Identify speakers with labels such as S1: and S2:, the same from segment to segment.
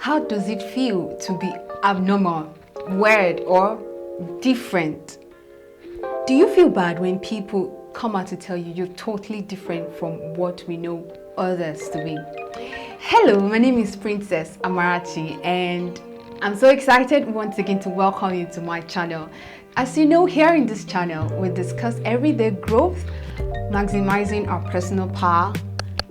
S1: How does it feel to be abnormal, weird, or different? Do you feel bad when people come out to tell you you're totally different from what we know others to be? Hello, my name is Princess Amarachi, and I'm so excited once again to welcome you to my channel. As you know, here in this channel, we discuss everyday growth, maximizing our personal power,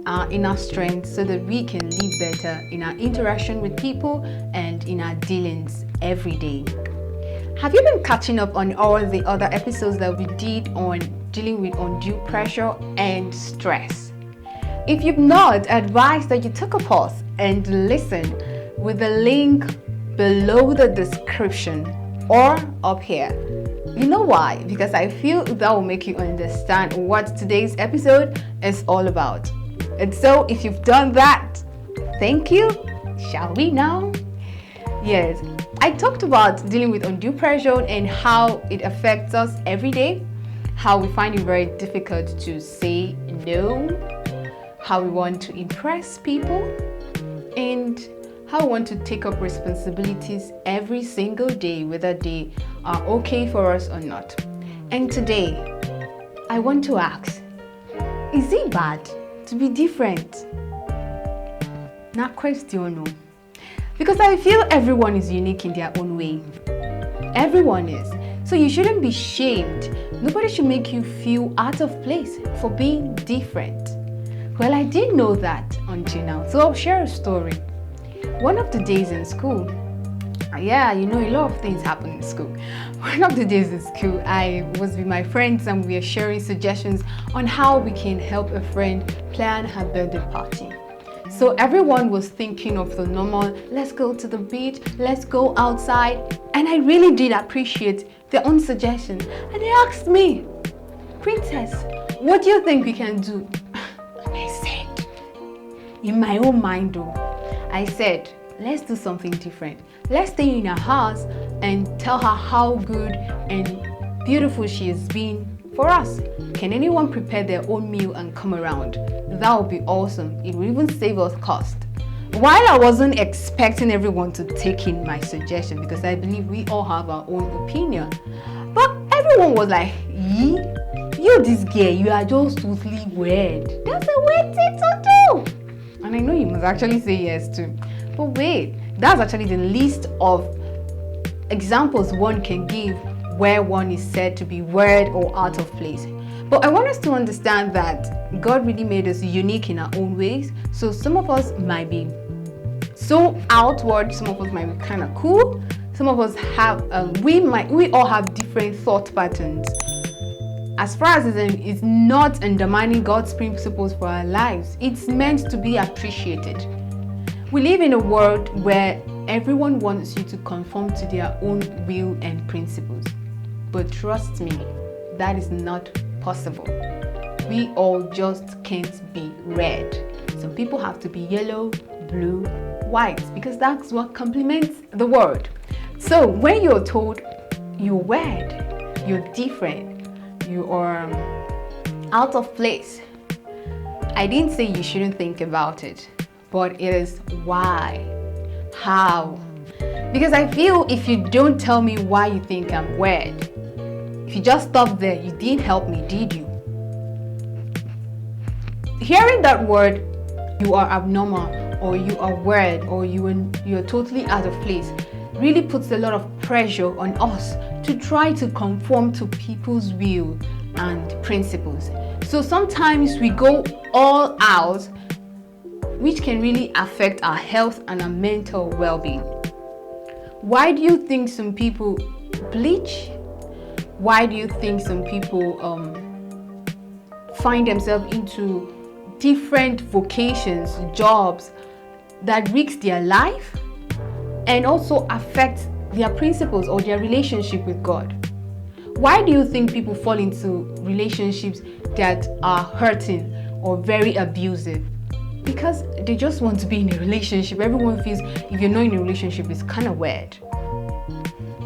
S1: our inner strength, so that we can live better in our interaction with people and in our dealings every day. Have you been catching up on all the other episodes that we did on dealing with undue pressure and stress? If you've not, I advise that you take a pause and listen with the link below the description or up here. You know why? Because I feel that will make you understand what today's episode is all about. And so if you've done that, thank you. Shall we now? Yes, I talked about dealing with undue pressure and how it affects us every day, how we find it very difficult to say no, how we want to impress people, and how we want to take up responsibilities every single day, whether they are okay for us or not. And today, I want to ask, is it bad to be different? Not question, no. Because I feel everyone is unique in their own way. Everyone is. So you shouldn't be shamed. Nobody should make you feel out of place for being different. Well, I didn't know that until now. So I'll share a story. One of the days in school, a lot of things happen in school. One of the days in school, I was with my friends and we were sharing suggestions on how we can help a friend plan her birthday party. So everyone was thinking of the normal, let's go to the beach, let's go outside. And I really did appreciate their own suggestion. And they asked me, Princess, what do you think we can do? And I said, in my own mind though, I said, let's do something different. Let's stay in her house and tell her how good and beautiful she has been for us. Can anyone prepare their own meal and come around? That would be awesome. It will even save us cost. While I wasn't expecting everyone to take in my suggestion, because I believe we all have our own opinion, but everyone was like, you this girl, you are just totally weird. That's a weird thing to do. And I know you must actually say yes too. But wait, that's actually the list of examples one can give where one is said to be weird or out of place. But I want us to understand that God really made us unique in our own ways. So some of us might be so outward, some of us might be kind of cool. Some of us have, we all have different thought patterns. As far as it's not undermining God's principles for our lives, it's meant to be appreciated. We live in a world where everyone wants you to conform to their own will and principles. But trust me, that is not possible. We all just can't be red. Some people have to be yellow, blue, white, because that's what complements the world. So when you're told you're weird, you're different, you are out of place, I didn't say you shouldn't think about it, but it is why, how. Because I feel if you don't tell me why you think I'm weird, if you just stop there, you didn't help me, did you? Hearing that word, you are abnormal, or you are weird, or you're totally out of place, really puts a lot of pressure on us to try to conform to people's will and principles. So sometimes we go all out, which can really affect our health and our mental well-being. Why do you think some people bleach? Why do you think some people find themselves into different vocations, jobs that risk their life and also affect their principles or their relationship with God? Why do you think people fall into relationships that are hurting or very abusive? Because they just want to be in a relationship. Everyone feels if you're not in a relationship, it's kind of weird.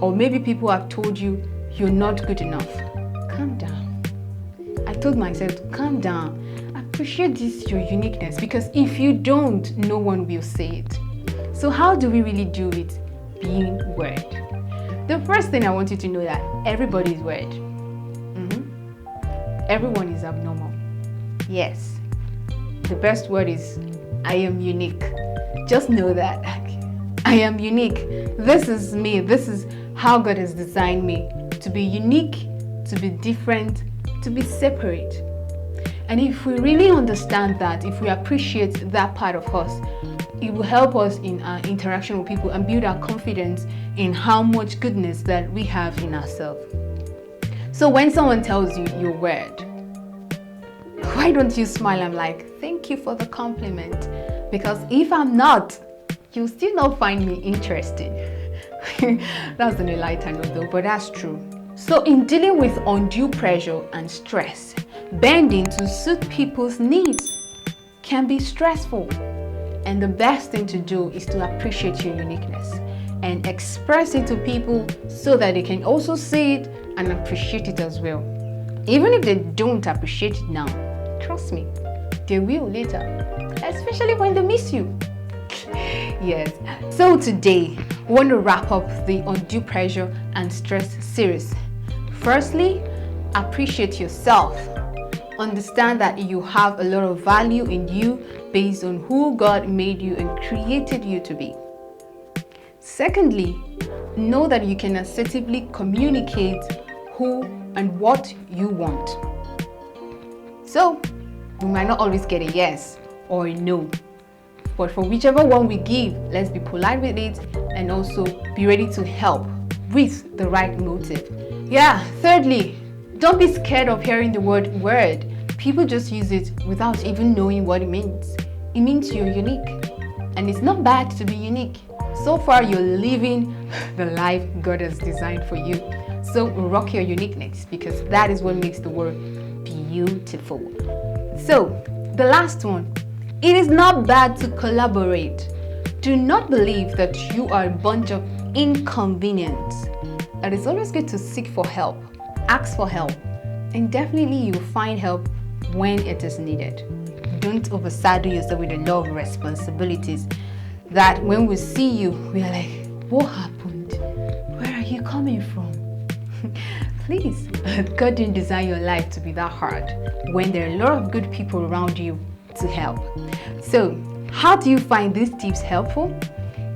S1: Or maybe people have told you you're not good enough. Calm down. I told myself to calm down. Appreciate this, your uniqueness, because if you don't, no one will say it. So how do we really do it? Being weird. The first thing I want you to know that everybody is weird. Everyone is abnormal. Yes. The best word is I am unique. Just know that I am unique. This is me. This is how God has designed me to be unique, to be different, to be separate. And if we really understand that, if we appreciate that part of us, it will help us in our interaction with people and build our confidence in how much goodness that we have in ourselves. So when someone tells you you're weird, why don't you smile and like, thank you for the compliment? Because if I'm not, you'll still not find me interesting. That's on a lighter note though, but that's true. So in dealing with undue pressure and stress, bending to suit people's needs can be stressful. And the best thing to do is to appreciate your uniqueness and express it to people so that they can also see it and appreciate it as well. Even if they don't appreciate it now, trust me, they will later, especially when they miss you. Yes. So today, we want to wrap up the undue pressure and stress series. Firstly, appreciate yourself. Understand that you have a lot of value in you based on who God made you and created you to be. Secondly, know that you can assertively communicate who and what you want. So, we might not always get a yes or a no, but for whichever one we give, let's be polite with it and also be ready to help with the right motive. Yeah, thirdly, don't be scared of hearing the word weird. People just use it without even knowing what it means. It means you're unique. And it's not bad to be unique. So far, you're living the life God has designed for you. So rock your uniqueness, because that is what makes the world beautiful. So, the last one. It is not bad to collaborate. Do not believe that you are a bunch of inconvenience. It is always good to seek for help. Ask for help. And definitely you will find help when it is needed. Don't oversaddle yourself with a lot of responsibilities that when we see you, we are like, what happened? Where are you coming from? Please, God didn't design your life to be that hard when there are a lot of good people around you to help. So, how do you find these tips helpful?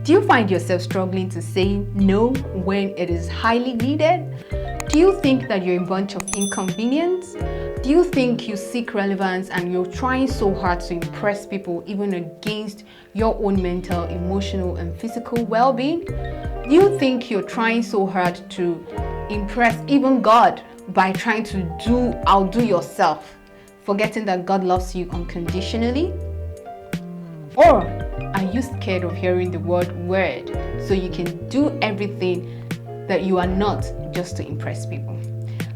S1: Do you find yourself struggling to say no when it is highly needed? Do you think that you're a bunch of inconvenience? Do you think you seek relevance and you're trying so hard to impress people even against your own mental, emotional, and physical well-being? Do you think you're trying so hard to impress even God by trying to outdo yourself, forgetting that God loves you unconditionally? Or are you scared of hearing the word weird so you can do everything that you are not just to impress people?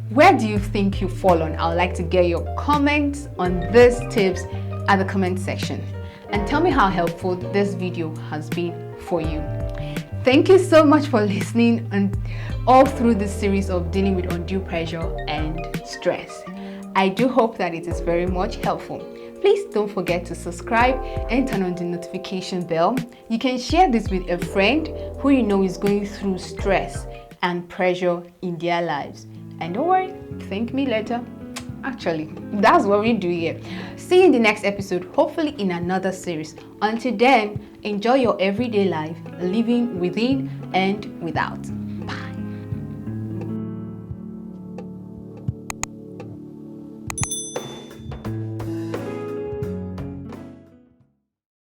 S1: Where do you think you fall on? I would like to get your comments on these tips at the comment section and tell me how helpful this video has been for you. Thank you so much for listening and all through this series of dealing with undue pressure and stress. I do hope that it is very much helpful. Please don't forget to subscribe and turn on the notification bell. You can share this with a friend who you know is going through stress and pressure in their lives. And don't worry, thank me later. Actually, that's what we do here. See you in the next episode, hopefully in another series. Until then, enjoy your everyday life, living within and without.